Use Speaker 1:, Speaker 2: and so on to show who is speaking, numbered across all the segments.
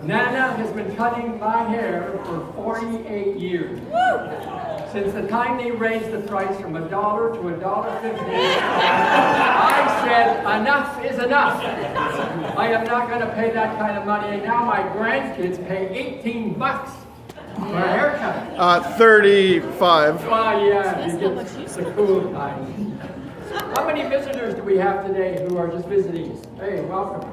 Speaker 1: Nana has been cutting my hair for 48 years. Since the time they raised the price from $1 to $1.50, I said, enough is enough. I am not going to pay that kind of money. And now my grandkids pay 18 bucks for a haircut.
Speaker 2: 35.
Speaker 1: Oh yeah, you get the cool time. How many visitors do we have today who are just visiting? Hey, welcome.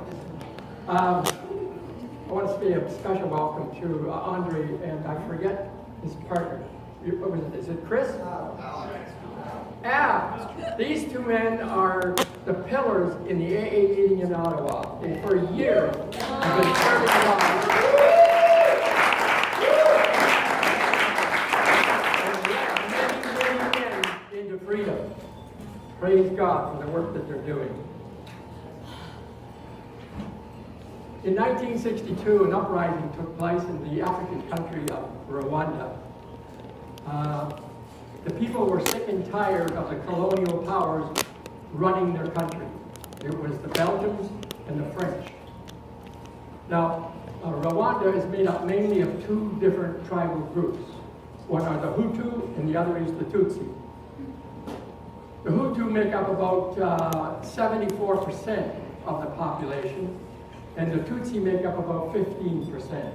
Speaker 1: I want to say a special welcome to Andre, and I forget his partner. What was it? Is it Chris? Al. These two men are the pillars in the AA meeting in Ottawa. And for years, have been serving along. And many men into freedom. Praise God for the work that they're doing. In 1962, an uprising took place in the African country of Rwanda. The people were sick and tired of the colonial powers running their country. It was the Belgians and the French. Now, Rwanda is made up mainly of two different tribal groups. One are the Hutu and the other is the Tutsi. The Hutu make up about 74% of the population, and the Tutsi make up about 15%.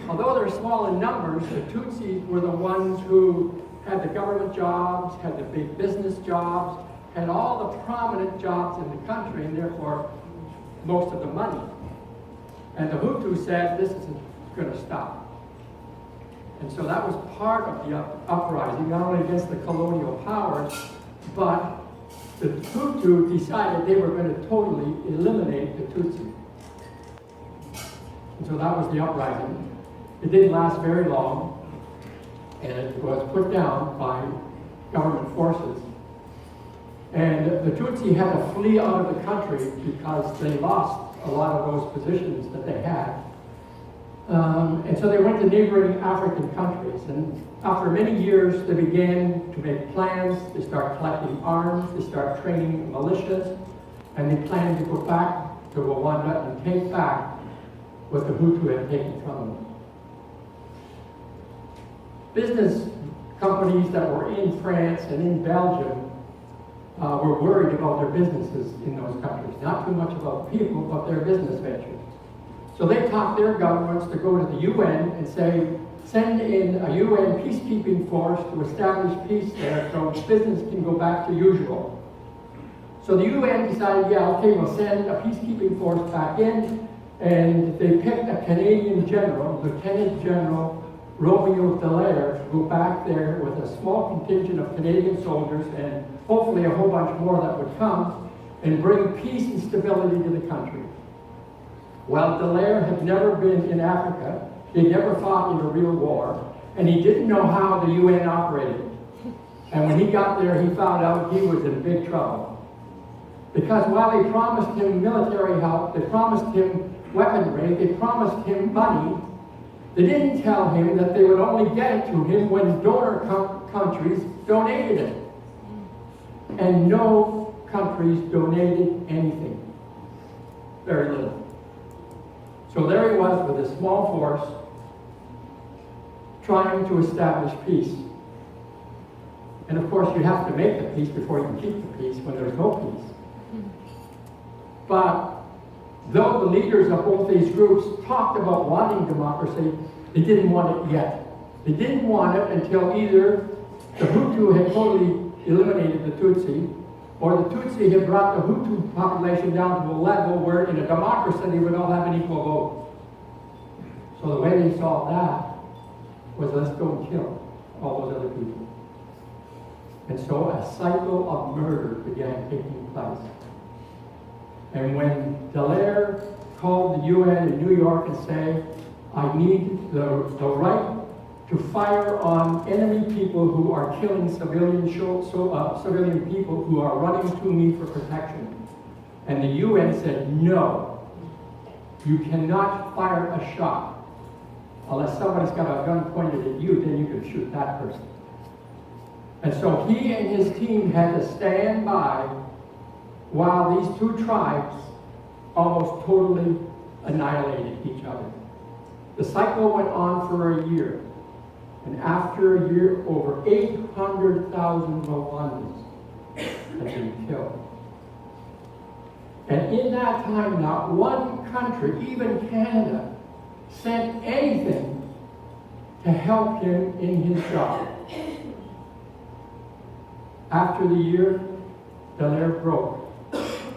Speaker 1: Although they're small in numbers, the Tutsis were the ones who had the government jobs, had the big business jobs, had all the prominent jobs in the country, and therefore most of the money. And the Hutu said, this isn't going to stop. And so that was part of the uprising, not only against the colonial powers, but the Hutu decided they were going to totally eliminate the Tutsi. And so that was the uprising. It didn't last very long, and it was put down by government forces. And the Tutsi had to flee out of the country because they lost a lot of those positions that they had. And so they went to neighboring African countries. And after many years, they began to make plans. They start collecting arms. They start training militias. And they planned to go back to Rwanda and take back what the Hutu had taken from them. Business companies that were in France and in Belgium were worried about their businesses in those countries. Not too much about people, but their business ventures. So they talked their governments to go to the UN and say, send in a UN peacekeeping force to establish peace there so business can go back to usual. So the UN decided, yeah, okay, we'll send a peacekeeping force back in, and they picked a Canadian general, Lieutenant General Romeo Dallaire, to go back there with a small contingent of Canadian soldiers and hopefully a whole bunch more that would come and bring peace and stability to the country. Well, Dallaire had never been in Africa, he never fought in a real war, and he didn't know how the UN operated. And when he got there, he found out he was in big trouble. Because while they promised him military help, they promised him weaponry, they promised him money, they didn't tell him that they would only get it to him when donor countries donated it. And no countries donated anything. Very little. So there he was with a small force trying to establish peace. And of course you have to make the peace before you can keep the peace when there's no peace. But though the leaders of both these groups talked about wanting democracy, they didn't want it yet. They didn't want it until either the Hutu had totally eliminated the Tutsi, or the Tutsi had brought the Hutu population down to a level where in a democracy they would all have an equal vote. So the way they solved that was let's go and kill all those other people. And so a cycle of murder began taking place. And when Dallaire called the UN in New York and said, I need the right to fire on enemy people who are killing civilian people who are running to me for protection. And the UN said, no, you cannot fire a shot. Unless somebody's got a gun pointed at you, then you can shoot that person. And so he and his team had to stand by while these two tribes almost totally annihilated each other. The cycle went on for a year. And after a year, over 800,000 Rwandans had been killed. And in that time, not one country, even Canada, sent anything to help him in his job. After the year, Dallaire broke.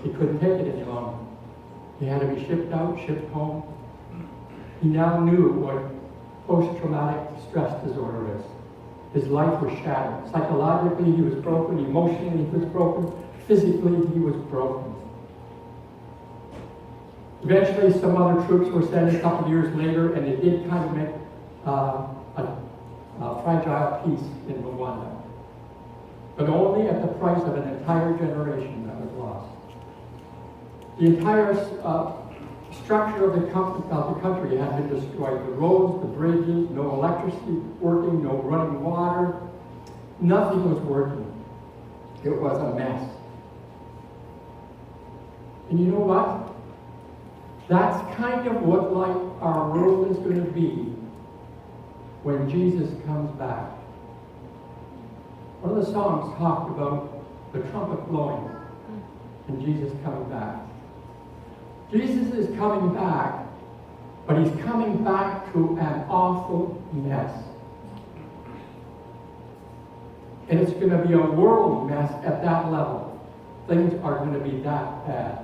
Speaker 1: He couldn't take it any longer. He had to be shipped out, shipped home. He now knew what post-traumatic stress disorder is. His life was shattered. Psychologically, he was broken. Emotionally, he was broken. Physically, he was broken. Eventually, some other troops were sent a couple of years later, and it did kind of make a fragile peace in Rwanda. But only at the price of an entire generation that was lost. The entire structure of the country had been destroyed. The roads, the bridges, no electricity working, no running water. Nothing was working. It was a mess. And you know what? That's kind of what our world is going to be when Jesus comes back. One of the songs talked about the trumpet blowing and Jesus coming back. Jesus is coming back, but he's coming back to an awful mess. And it's going to be a world mess at that level. Things are going to be that bad.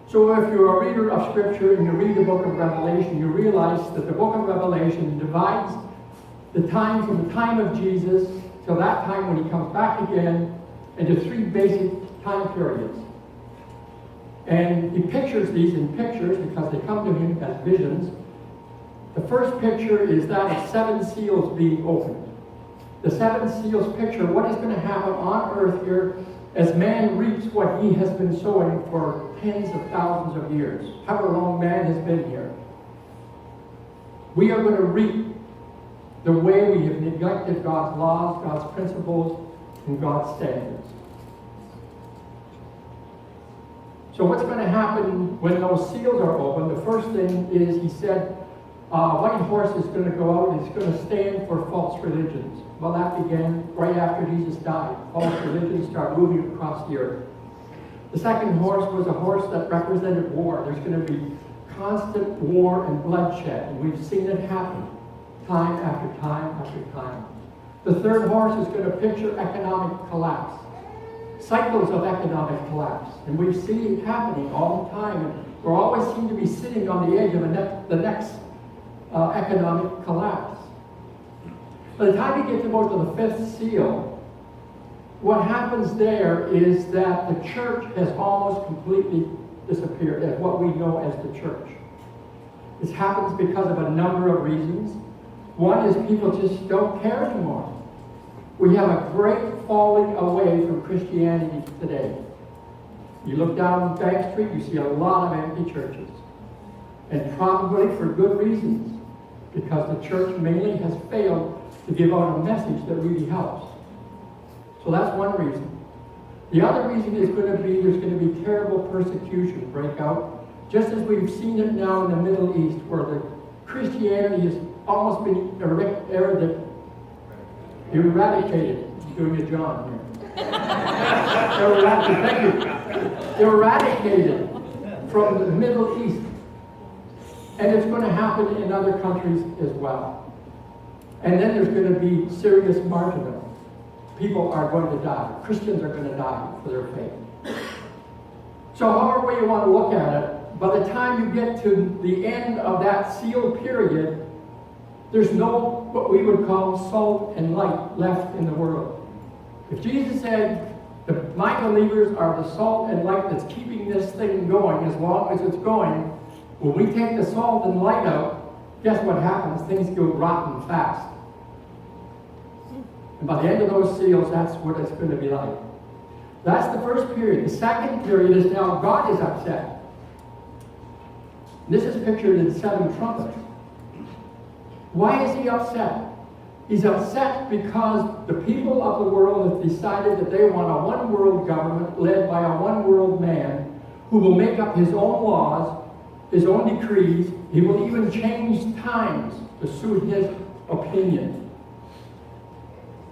Speaker 1: So if you're a reader of Scripture and you read the book of Revelation, you realize that the book of Revelation divides the time from the time of Jesus till that time when he comes back again into three basic time periods. And he pictures these in pictures because they come to him as visions. The first picture is that of seven seals being opened. The seven seals picture what is going to happen on earth here as man reaps what he has been sowing for tens of thousands of years, however long man has been here. We are going to reap the way we have neglected God's laws, God's principles, and God's standards. So what's going to happen when those seals are opened? The first thing is, he said, white horse is going to go out and it's going to stand for false religions. Well, that began right after Jesus died. False religions start moving across the earth. The second horse was a horse that represented war. There's going to be constant war and bloodshed, and we've seen it happen time after time after time. The third horse is going to picture economic collapse. Cycles of economic collapse. And we've seen it happening all the time. And we always seem to be sitting on the edge of the next economic collapse. By the time you get to the fifth seal, what happens there is that the church has almost completely disappeared as what we know as the church. This happens because of a number of reasons. One is people just don't care anymore. We have a great falling away from Christianity today. You look down Bank Street, you see a lot of empty churches. And probably for good reasons. Because the church mainly has failed to give out a message that really helps. So that's one reason. The other reason is going to be there's going to be terrible persecution break out, just as we've seen it now in the Middle East, where the Christianity has almost been eradicated. Doing a John here. Eradicated from the Middle East. And it's going to happen in other countries as well. And then there's going to be serious martyrdom. People are going to die. Christians are going to die for their faith. So however way you want to look at it, by the time you get to the end of that seal period, there's no what we would call salt and light left in the world. If Jesus said, my believers are the salt and light that's keeping this thing going as long as it's going, when we take the salt and light out, guess what happens? Things go rotten fast. And by the end of those seals, that's what it's going to be like. That's the first period. The second period is now God is upset. This is pictured in 7 trumpets. Why is he upset? He's upset because the people of the world have decided that they want a one-world government led by a one-world man who will make up his own laws, his own decrees. He will even change times to suit his opinion.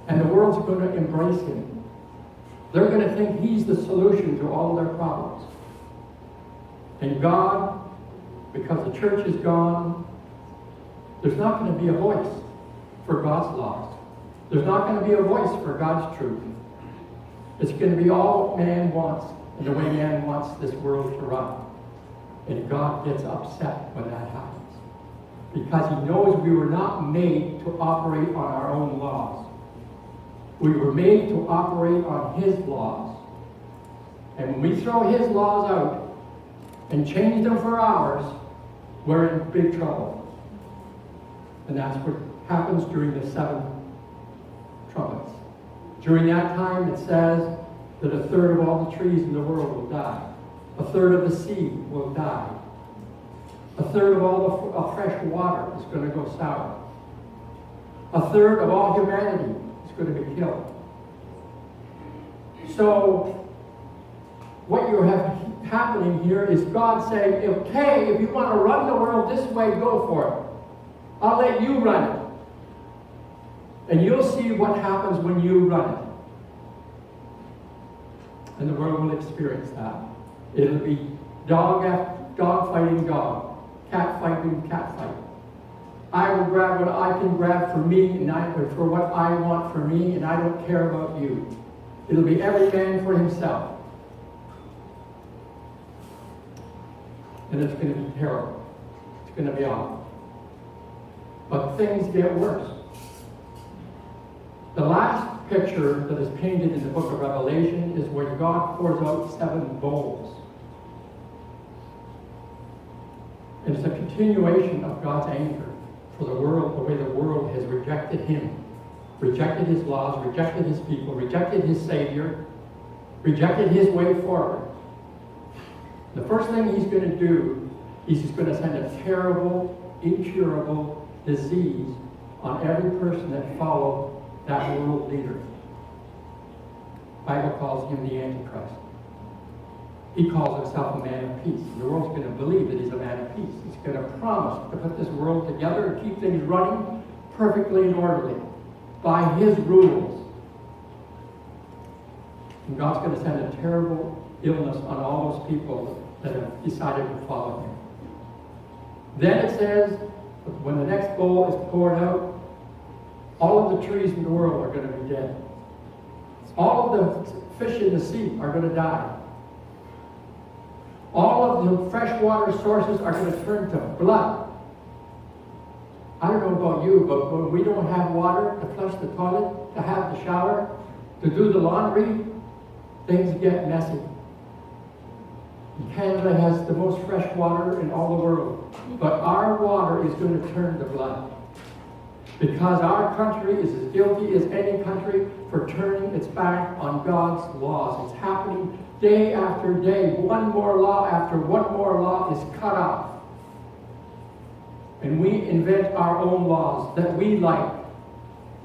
Speaker 1: And the world's going to embrace him. They're going to think he's the solution to all their problems. And God, because the church is gone, there's not going to be a voice for God's laws. There's not going to be a voice for God's truth. It's going to be all man wants and the way man wants this world to run. And God gets upset when that happens. Because he knows we were not made to operate on our own laws. We were made to operate on his laws. And when we throw his laws out and change them for ours, we're in big trouble. And that's what happens during the 7 trumpets. During that time, it says that a third of all the trees in the world will die. A third of the sea will die. A third of all the fresh water is going to go sour. A third of all humanity is going to be killed. So, what you have happening here is God saying, okay, if you want to run the world this way, go for it. I'll let you run it. And you'll see what happens when you run it. And the world will experience that. It'll be dog fighting dog, cat fighting cat fight. I will grab what I can grab for me and for what I want for me, and I don't care about you. It'll be every man for himself. And it's going to be terrible. It's going to be awful. But things get worse. The last picture that is painted in the book of Revelation is where God pours out 7 bowls. And it's a continuation of God's anger for the world, the way the world has rejected him, rejected his laws, rejected his people, rejected his Savior, rejected his way forward. The first thing he's going to do is he's going to send a terrible, incurable disease on every person that followed that world leader. The Bible calls him the Antichrist. He calls himself a man of peace. The world's going to believe that he's a man of peace. He's going to promise to put this world together and keep things running perfectly and orderly by his rules. And God's going to send a terrible illness on all those people that have decided to follow him. Then it says, when the next bowl is poured out, all of the trees in the world are going to be dead. All of the fish in the sea are going to die. All of the freshwater sources are going to turn to blood. I don't know about you, but when we don't have water to flush the toilet, to have the shower, to do the laundry, things get messy. Canada has the most fresh water in all the world. But our water is going to turn to blood. Because our country is as guilty as any country for turning its back on God's laws. It's happening day after day. One more law after one more law is cut off. And we invent our own laws that we like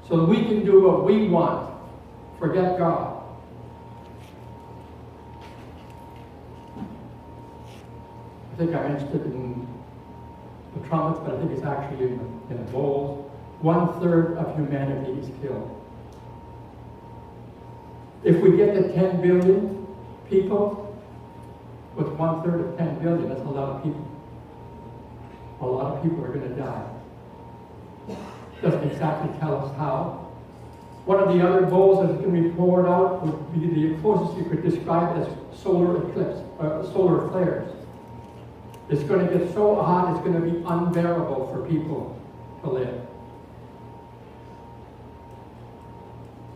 Speaker 1: so that we can do what we want. Forget God. I think I mentioned it in the trumpets, but I think it's actually in the bowls. 1/3 of humanity is killed. If we get to 10 billion people, with 1/3 of 10 billion, that's a lot of people. A lot of people are going to die. Doesn't exactly tell us how. One of the other bowls that's going to be poured out would be the closest you could describe it as solar eclipse, solar flares. It's going to get so hot, it's going to be unbearable for people to live.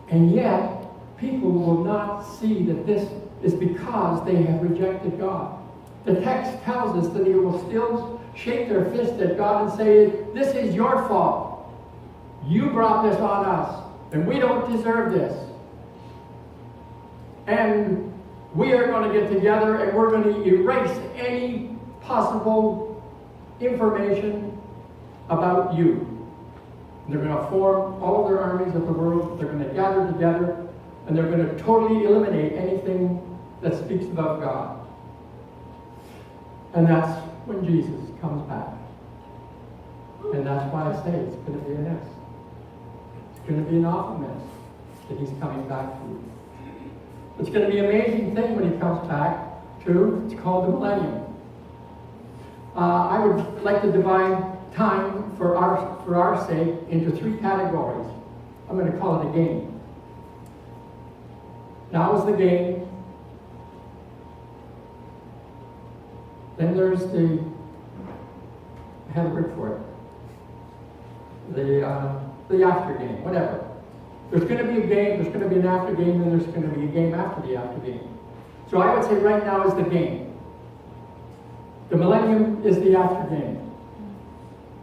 Speaker 1: And yet, people will not see that this is because they have rejected God. The text tells us that they will still shake their fist at God and say, this is your fault. You brought this on us, and we don't deserve this. And we are going to get together and we're going to erase any possible information about you. And they're going to form all of their armies of the world. They're going to gather together and they're going to totally eliminate anything that speaks about God. And that's when Jesus comes back. And that's why I say it's going to be a mess. It's going to be an awful mess that he's coming back to. It's going to be an amazing thing when he comes back to. It's called the millennium. I would like to divide time for our sake into 3 categories. I'm going to call it a game. Now is the game. Then there's I have a word for it. The after game, whatever. There's going to be a game, there's going to be an after game, and there's going to be a game after the after game. So I would say right now is the game. The millennium is the after game.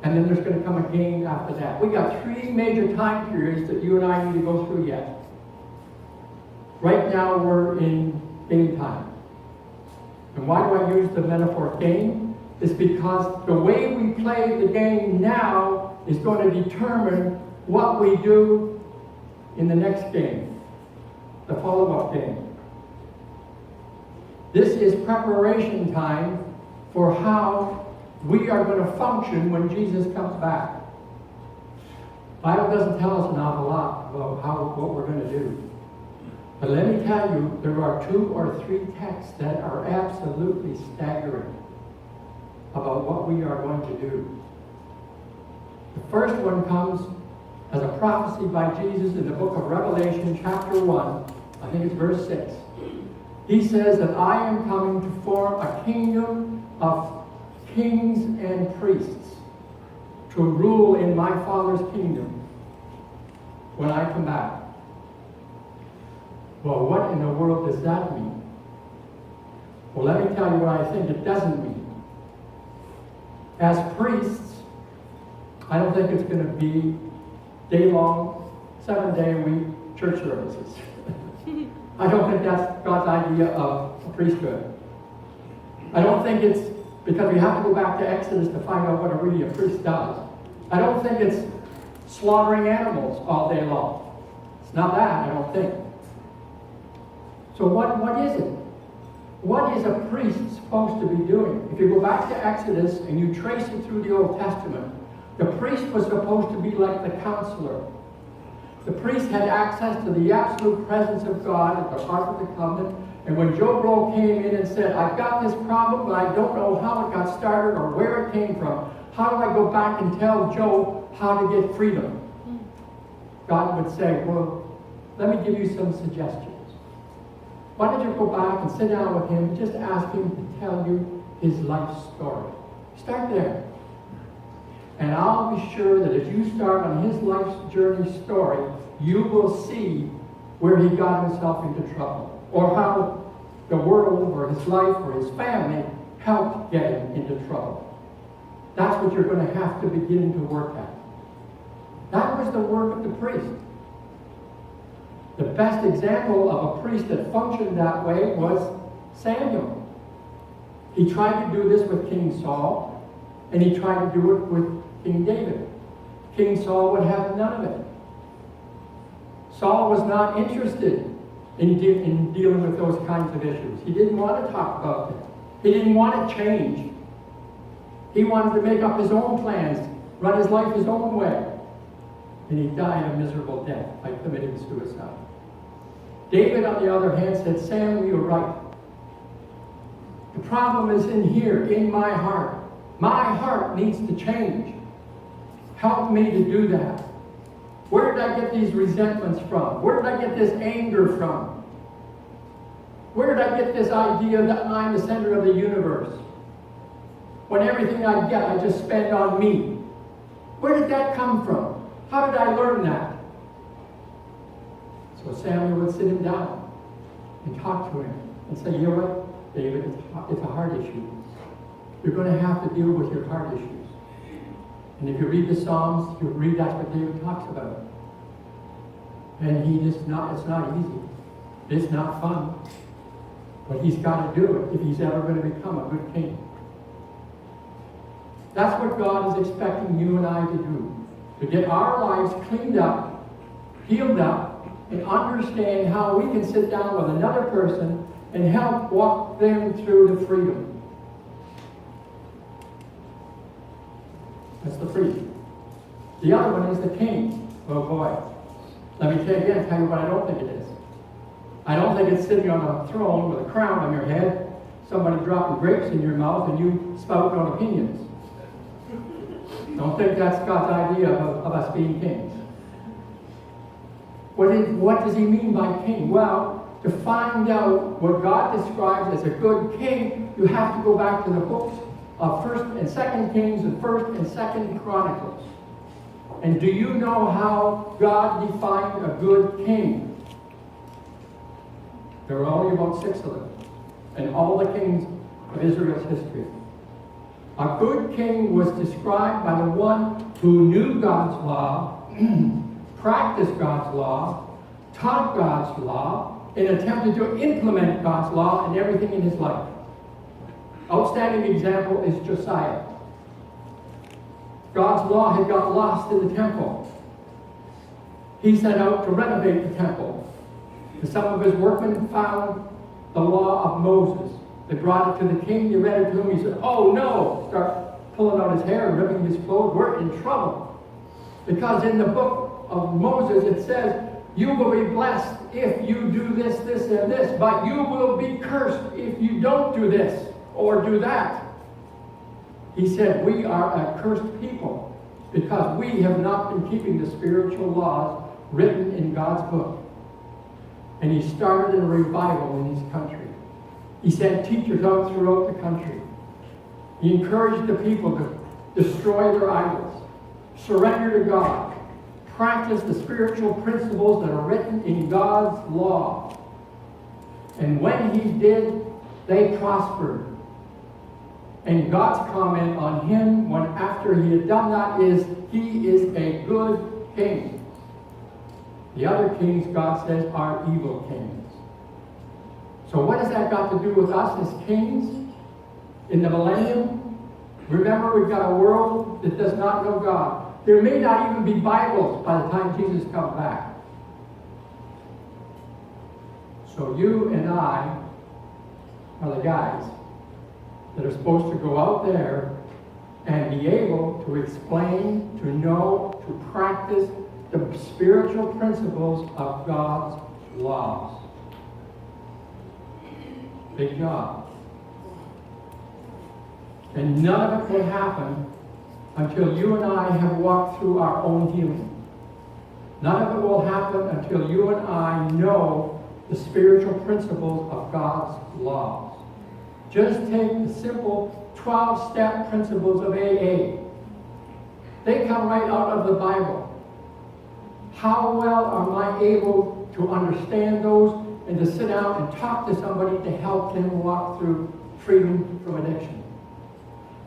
Speaker 1: And then there's going to come a game after that. We got 3 major time periods that you and I need to go through yet. Right now we're in game time. And why do I use the metaphor game? It's because the way we play the game now is going to determine what we do in the next game, the follow-up game. This is preparation time for how we are going to function when Jesus comes back. The Bible doesn't tell us an awful lot about what we're going to do. But let me tell you, there are 2 or 3 texts that are absolutely staggering about what we are going to do. The first one comes as a prophecy by Jesus in the book of Revelation, chapter 1. I think it's verse 6. He says that I am coming to form a kingdom of kings and priests to rule in my Father's kingdom when I come back. Well, what in the world does that mean? Well, let me tell you what I think it doesn't mean. As priests, I don't think it's going to be day-long, 7-day-a-week church services. I don't think that's God's idea of a priesthood. I don't think it's because we have to go back to Exodus to find out what really a priest does. I don't think it's slaughtering animals all day long. It's not that, I don't think. So what is it? What is a priest supposed to be doing? If you go back to Exodus and you trace it through the Old Testament, the priest was supposed to be like the counselor. The priest had access to the absolute presence of God at the Ark of the Covenant. And when Joe Blow came in and said, I've got this problem, but I don't know how it got started or where it came from, how do I go back and tell Joe how to get freedom? God would say, well, let me give you some suggestions. Why don't you go back and sit down with him and just ask him to tell you his life story? Start there. And I'll be sure that if you start on his life's journey story, you will see where he got himself into trouble, or how the world or his life or his family helped get him into trouble. That's what you're going to have to begin to work at. That was the work of the priest. The best example of a priest that functioned that way was Samuel. He tried to do this with King Saul, and he tried to do it with King David. King Saul would have none of it. Saul was not interested in dealing with those kinds of issues. He didn't want to talk about it. He didn't want to change. He wanted to make up his own plans, run his life his own way. And he died a miserable death by committing suicide. David, on the other hand, said, Samuel, you're right. The problem is in here, in my heart. My heart needs to change. Help me to do that. Where did I get these resentments from? Where did I get this anger from? Where did I get this idea that I'm the center of the universe? When everything I get, I just spend on me. Where did that come from? How did I learn that? So Samuel would sit him down and talk to him and say, you know what, David, it's a heart issue. You're going to have to deal with your heart issues. And if you read the Psalms, you read that's what David talks about. And it's not easy. It's not fun. But he's got to do it if he's ever going to become a good king. That's what God is expecting you and I to do. To get our lives cleaned up, healed up, and understand how we can sit down with another person and help walk them through the freedom. That's the priest. The other one is the king. Oh boy. Let me tell you what I don't think it is. I don't think it's sitting on a throne with a crown on your head, somebody dropping grapes in your mouth, and you spouting on opinions. Don't think that's God's idea of us being kings. What does he mean by king? Well, to find out what God describes as a good king, you have to go back to the books of 1st and 2nd Kings and 1st and 2nd Chronicles. And do you know how God defined a good king? There were only about 6 of them in all the kings of Israel's history. A good king was described by the one who knew God's law, practiced God's law, taught God's law, and attempted to implement God's law in everything in his life. Outstanding example is Josiah. God's law had got lost in the temple. He set out to renovate the temple. And some of his workmen found the law of Moses. They brought it to the king. They read it to him. He said, "Oh no!" Start pulling out his hair and ripping his clothes. We're in trouble. Because in the book of Moses it says, you will be blessed if you do this, this, and this. But you will be cursed if you don't do this or do that. He said, we are a cursed people because we have not been keeping the spiritual laws written in God's book. And he started a revival in his country. He sent teachers out throughout the country. He encouraged the people to destroy their idols, surrender to God, practice the spiritual principles that are written in God's law. And when he did, they prospered. And God's comment on him when after he had done that is, he is a good king. The other kings, God says, are evil kings. So what has that got to do with us as kings in the millennium? Remember, we've got a world that does not know God. There may not even be Bibles by the time Jesus comes back. So you and I are the guys that are supposed to go out there and be able to explain, to know, to practice the spiritual principles of God's laws. Big job. And none of it will happen until you and I have walked through our own healing. None of it will happen until you and I know the spiritual principles of God's laws. Just take the simple 12-step principles of AA. They come right out of the Bible. How well am I able to understand those and to sit down and talk to somebody to help them walk through freedom from addiction?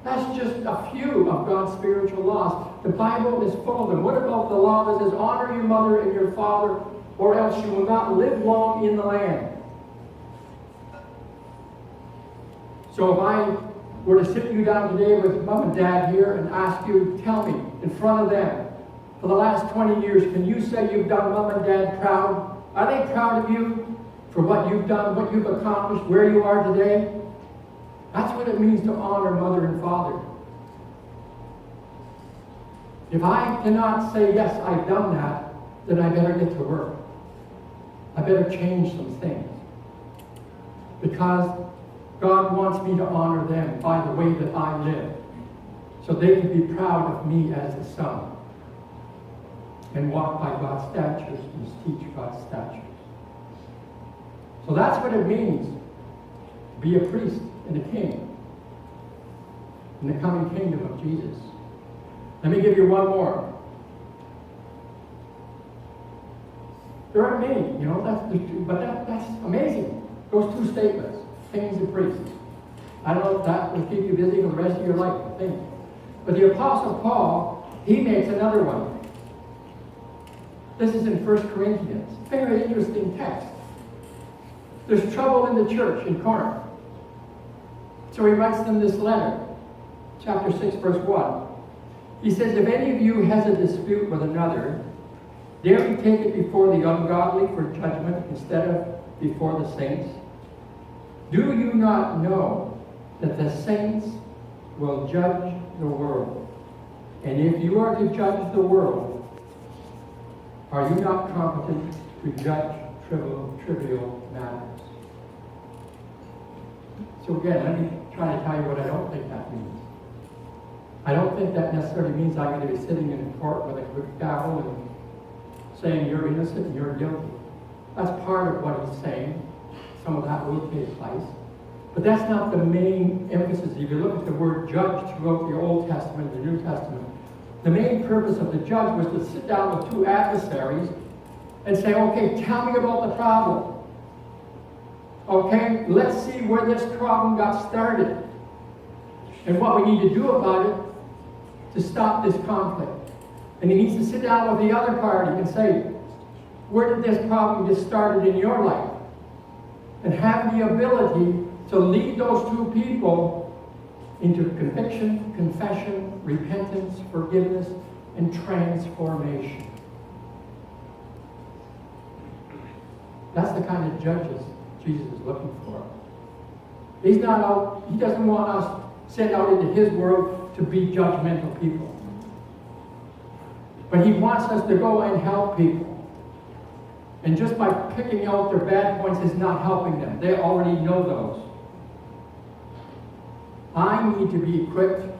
Speaker 1: That's just a few of God's spiritual laws. The Bible is full of them. What about the law that says, honor your mother and your father, or else you will not live long in the land? So if I were to sit you down today with mom and dad here and ask you, tell me, in front of them, for the last 20 years, can you say you've done mom and dad proud? Are they proud of you for what you've done, what you've accomplished, where you are today? That's what it means to honor mother and father. If I cannot say, yes, I've done that, then I better get to work. I better change some things. Because God wants me to honor them by the way that I live, so they can be proud of me as a son and walk by God's statutes and teach God's statutes. So that's what it means to be a priest and a king in the coming kingdom of Jesus. Let me give you one more. There aren't many, that's amazing. Those two statements, kings and priests. I don't know if that will keep you busy for the rest of your life, I think. But the Apostle Paul, he makes another one. This is in 1 Corinthians. Very interesting text. There's trouble in the church in Corinth. So he writes them this letter, chapter 6, verse 1. He says, if any of you has a dispute with another, dare he take it before the ungodly for judgment instead of before the saints? Do you not know that the saints will judge the world? And if you are to judge the world, are you not competent to judge trivial matters? So again, let me try to tell you what I don't think that means. I don't think that necessarily means I'm going to be sitting in court with a good gavel and saying you're innocent and you're guilty. That's part of what he's saying. Some of that will take place. But that's not the main emphasis. If you look at the word judge throughout the Old Testament and the New Testament, the main purpose of the judge was to sit down with two adversaries and say, okay, tell me about the problem. Okay, let's see where this problem got started and what we need to do about it to stop this conflict. And he needs to sit down with the other party and say, where did this problem get started in your life? And have the ability to lead those two people into conviction, confession, repentance, forgiveness, and transformation. That's the kind of judges Jesus is looking for. He's not out, he doesn't want us sent out into his world to be judgmental people. But he wants us to go and help people. And just by picking out their bad points is not helping them. They already know those. I need to be equipped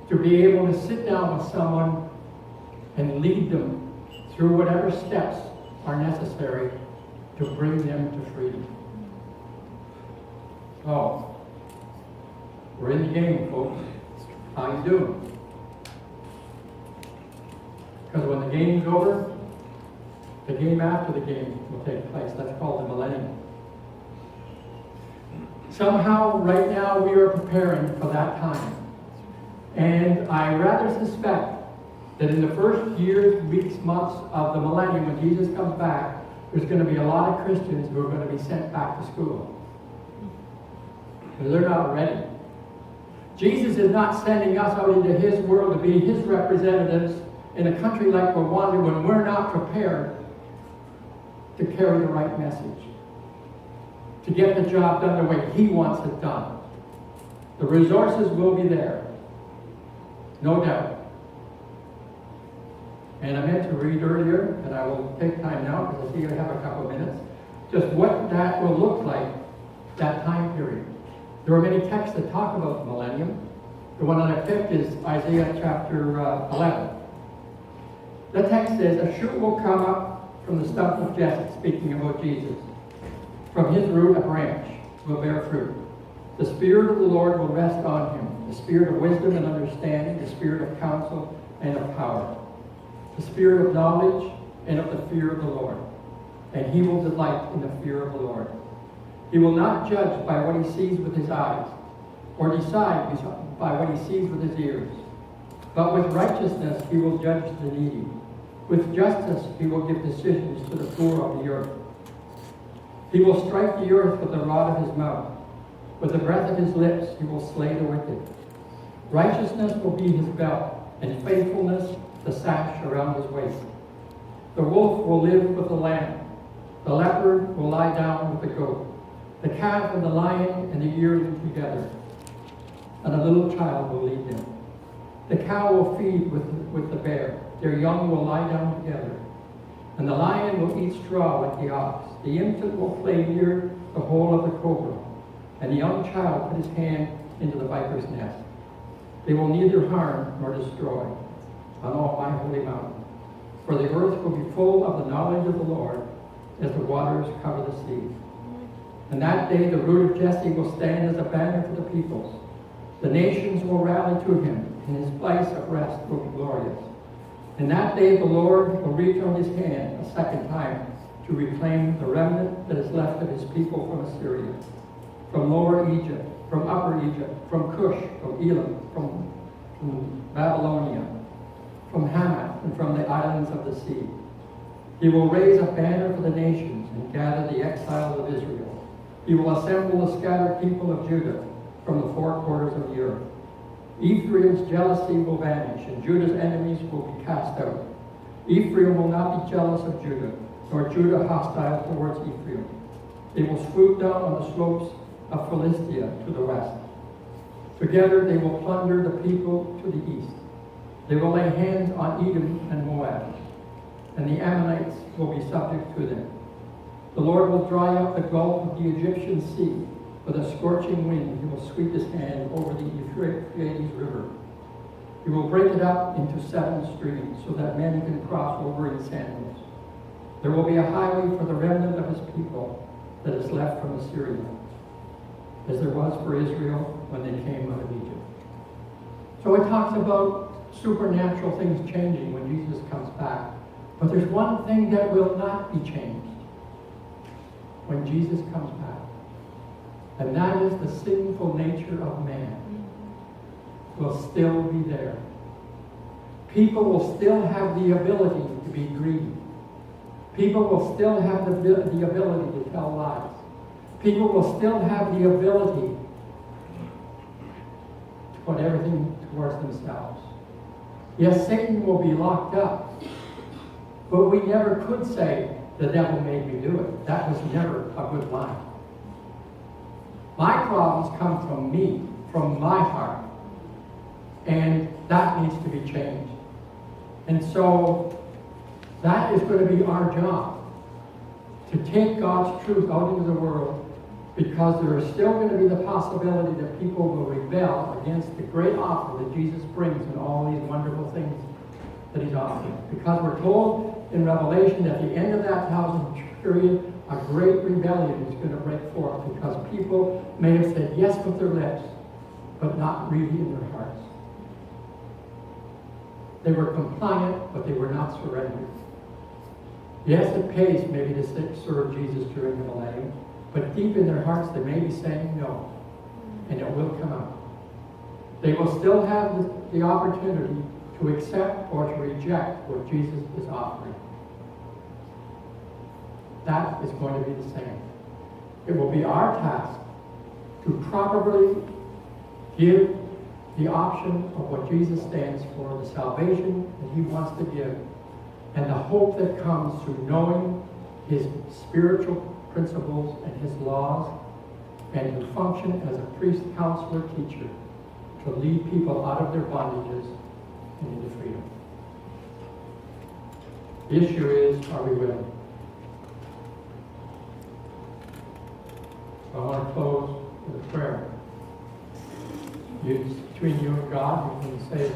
Speaker 1: to be able to sit down with someone and lead them through whatever steps are necessary to bring them to freedom. Oh, we're in the game, folks. How you doing? Because when the game's over, the game after the game will take place. That's called the millennium. Somehow, right now, we are preparing for that time. And I rather suspect that in the first years, weeks, months of the millennium, when Jesus comes back, there's going to be a lot of Christians who are going to be sent back to school. Because they're not ready. Jesus is not sending us out into his world to be his representatives in a country like Rwanda when we're not prepared to carry the right message, to get the job done the way he wants it done. The resources will be there, no doubt. And I meant to read earlier, and I will take time now because I see I have a couple of minutes, just what that will look like, that time period. There are many texts that talk about the millennium. The one that I picked is Isaiah chapter 11. The text says, a shoot will come up from the stump of Jesse, speaking about Jesus. From his root a branch will bear fruit. The Spirit of the Lord will rest on him, the Spirit of wisdom and understanding, the Spirit of counsel and of power, the Spirit of knowledge and of the fear of the Lord. And he will delight in the fear of the Lord. He will not judge by what he sees with his eyes, or decide by what he sees with his ears. But with righteousness he will judge the needy. With justice he will give decisions to the poor of the earth. He will strike the earth with the rod of his mouth. With the breath of his lips he will slay the wicked. Righteousness will be his belt, and faithfulness the sash around his waist. The wolf will live with the lamb. The leopard will lie down with the goat. The calf and the lion and the yearling together. And a little child will lead them. The cow will feed with the bear. Their young will lie down together. And the lion will eat straw like the ox. The infant will play near the hole of the cobra. And the young child put his hand into the viper's nest. They will neither harm nor destroy on all my holy mountain. For the earth will be full of the knowledge of the Lord as the waters cover the sea. And that day the root of Jesse will stand as a banner for the peoples. The nations will rally to him, and his place of rest will be glorious. And that day the Lord will reach out his hand a second time to reclaim the remnant that is left of his people from Assyria, from Lower Egypt, from Upper Egypt, from Cush, from Elam, from Babylonia, from Hamath, and from the islands of the sea. He will raise a banner for the nations and gather the exiles of Israel. He will assemble the scattered people of Judah from the four quarters of the earth. Ephraim's jealousy will vanish, and Judah's enemies will be cast out. Ephraim will not be jealous of Judah, nor Judah hostile towards Ephraim. They will swoop down on the slopes of Philistia to the west. Together they will plunder the people to the east. They will lay hands on Edom and Moab, and the Ammonites will be subject to them. The Lord will dry up the gulf of the Egyptian sea. With a scorching wind, he will sweep his hand over the Euphrates River. He will break it up into 7 streams, so that men can cross over in sandals. There will be a highway for the remnant of his people that is left from Assyria, as there was for Israel when they came out of Egypt. So it talks about supernatural things changing when Jesus comes back. But there's one thing that will not be changed when Jesus comes back. And that is the sinful nature of man will still be there. People will still have the ability to be greedy. People will still have the ability to tell lies. People will still have the ability to put everything towards themselves. Yes, Satan will be locked up, but we never could say, the devil made me do it. That was never a good line. My problems come from me, from my heart, and that needs to be changed. And so that is going to be our job, to take God's truth out into the world, because there is still going to be the possibility that people will rebel against the great offer that Jesus brings and all these wonderful things that he's offering. Because we're told in Revelation that at the end of that 1,000 period, a great rebellion is going to break forth, because people may have said yes with their lips, but not really in their hearts. They were compliant, but they were not surrendered. Yes, it pays maybe to serve Jesus during the millennium, but deep in their hearts they may be saying no, and it will come out. They will still have the opportunity to accept or to reject what Jesus is offering. That is going to be the same. It will be our task to properly give the option of what Jesus stands for, the salvation that he wants to give, and the hope that comes through knowing his spiritual principles and his laws, and to function as a priest, counselor, teacher, to lead people out of their bondages and into freedom. The issue is, are we willing? So I want to close with a prayer. Between you and God, you can say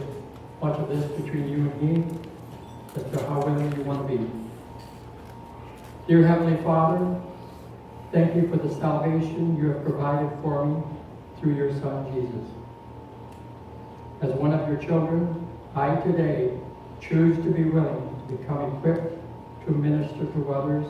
Speaker 1: much of this between you and me, as to how willing you want to be. Dear Heavenly Father, thank you for the salvation you have provided for me through your Son, Jesus. As one of your children, I today choose to be willing to become equipped to minister to others